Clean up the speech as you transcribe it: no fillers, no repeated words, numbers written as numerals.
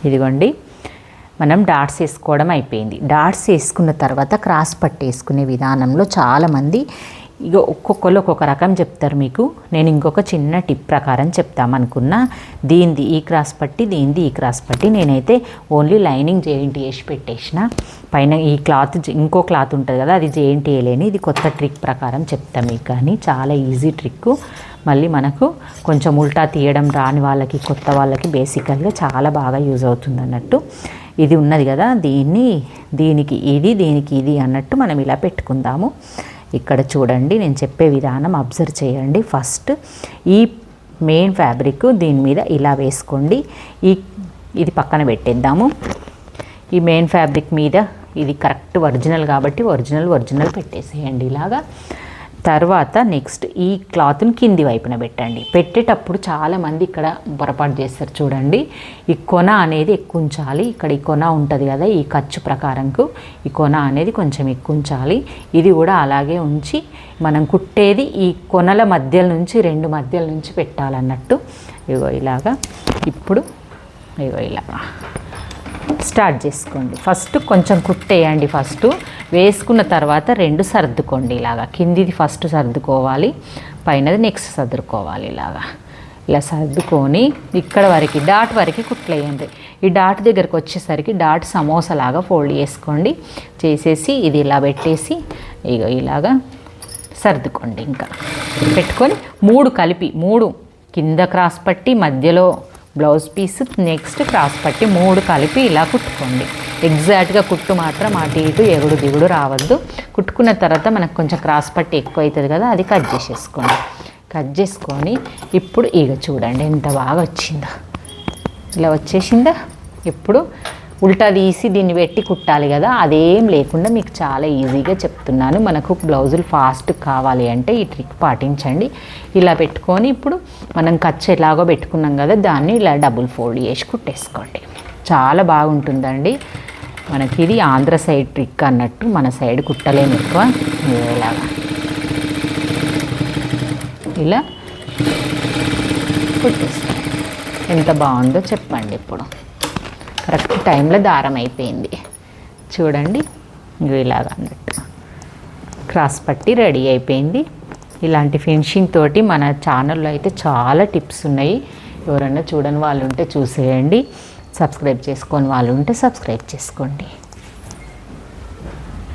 ఇదిగోండి మనం డాట్స్ వేసుకోవడం అయిపోయింది. డాట్స్ వేసుకున్న తర్వాత క్రాస్ పట్టి వేసుకునే విధానంలో చాలామంది ఇక ఒక్కొక్కరు ఒక్కొక్క రకం చెప్తారు. మీకు నేను ఇంకొక చిన్న టిప్ ప్రకారం చెప్తామనుకున్నా. దీనిది ఈ క్రాస్ పట్టి, దీనిది ఈ క్రాస్ పట్టి. నేనైతే ఓన్లీ లైనింగ్ జేయింట్ వేసి పెట్టేసిన. పైన ఈ క్లాత్ ఇంకో క్లాత్ ఉంటుంది కదా, అది జేయింట్ వేయలేని. ఇది కొత్త ట్రిక్ ప్రకారం చెప్తాను మీకు. కానీ చాలా ఈజీ ట్రిక్. మళ్ళీ మనకు కొంచెం ఉల్టా తీయడం రాని వాళ్ళకి, కొత్త వాళ్ళకి బేసికల్గా చాలా బాగా యూజ్ అవుతుంది అన్నట్టు. ఇది ఉన్నది కదా, దీనికి ఇది అన్నట్టు మనం ఇలా పెట్టుకుందాము. ఇక్కడ చూడండి, నేను చెప్పే విధానం అబ్జర్వ్ చేయండి. ఫస్ట్ ఈ మెయిన్ ఫ్యాబ్రిక్ దీని మీద ఇలా వేసుకోండి. ఇది పక్కన పెట్టేద్దాము. ఈ మెయిన్ ఫ్యాబ్రిక్ మీద ఇది కరెక్ట్ ఒరిజినల్ కాబట్టి ఒరిజినల్ పెట్టేసేయండి ఇలాగా. తర్వాత నెక్స్ట్ ఈ క్లాత్ని కింది వైపున పెట్టండి. పెట్టేటప్పుడు చాలామంది ఇక్కడ పొరపాటు చేస్తారు చూడండి. ఈ కొన అనేది ఎక్కువ ఉంచాలి. ఇక్కడ ఈ కొన ఉంటుంది కదా, ఈ ఖర్చు ప్రకారంకు ఈ కొన అనేది కొంచెం ఎక్కువ ఉంచాలి. ఇది కూడా అలాగే ఉంచి మనం కుట్టేది ఈ కొనల మధ్యల నుంచి, రెండు మధ్యల నుంచి పెట్టాలన్నట్టు. ఇగో ఇలాగా. ఇప్పుడు ఇగో ఇలా స్టార్ట్ చేసుకోండి. ఫస్ట్ కొంచెం కుట్టేయండి. ఫస్ట్ వేసుకున్న తర్వాత రెండు సర్దుకోండి ఇలాగా. కిందిది ఫస్ట్ సర్దుకోవాలి, పైనది నెక్స్ట్ సర్దుకోవాలి. ఇలా సర్దుకొని ఇక్కడ వరకు డాట్ వరకు కుట్లేయండి. ఈ డాట్ దగ్గరకు వచ్చేసరికి డాట్ సమోసాలాగా ఫోల్డ్ చేసుకోండి. చేసేసి ఇది ఇలా పెట్టేసి ఇలాగా సర్దుకోండి. ఇంకా పెట్టుకొని మూడు కింద క్రాస్ పట్టి, మధ్యలో బ్లౌజ్ పీస్, నెక్స్ట్ క్రాస్ పట్టి 3 కలిపి ఇలా కుట్టుకోండి. ఎగ్జాక్ట్గా కుట్టు మాత్రం అటు ఇటు ఎగుడు దిగుడు రావద్దు. కుట్టుకున్న తర్వాత మనకు కొంచెం క్రాస్ పట్టి ఎక్కువ అవుతుంది కదా, అది కట్ చేసేసుకోండి. కట్ చేసుకొని ఇప్పుడు చూడండి ఎంత బాగా వచ్చిందో. ఇలా వచ్చేసిందా. ఇప్పుడు ఉల్టా తీసి దీన్ని పెట్టి కుట్టాలి కదా, అదేం లేకుండా మీకు చాలా ఈజీగా చెప్తున్నాను. మనకు బ్లౌజులు ఫాస్ట్ కావాలి అంటే ఈ ట్రిక్ పాటించండి. ఇలా పెట్టుకొని ఇప్పుడు మనం ఖర్చు ఎలాగో పెట్టుకున్నాం కదా, దాన్ని ఇలా డబుల్ ఫోల్డ్ చేసి కుట్టేసుకోండి. చాలా బాగుంటుందండి. మనకి ఇది ఆంధ్ర సైడ్ ట్రిక్ అన్నట్టు, మన సైడ్ కుట్టలేము ఎక్కువ. ఇలా కుట్టేసుకోండి. ఎంత బాగుందో చెప్పండి. ఇప్పుడు కరెక్ట్ టైంలో దారం అయిపోయింది చూడండి. ఇలాగ అన్నట్టు క్రాస్ పట్టి రెడీ అయిపోయింది. ఇలాంటి ఫినిషింగ్ తోటి మన ఛానల్లో అయితే చాలా టిప్స్ ఉన్నాయి. ఎవరైనా చూడని వాళ్ళు ఉంటే చూసేయండి. సబ్స్క్రైబ్ చేసుకోని వాళ్ళు ఉంటే సబ్స్క్రైబ్ చేసుకోండి.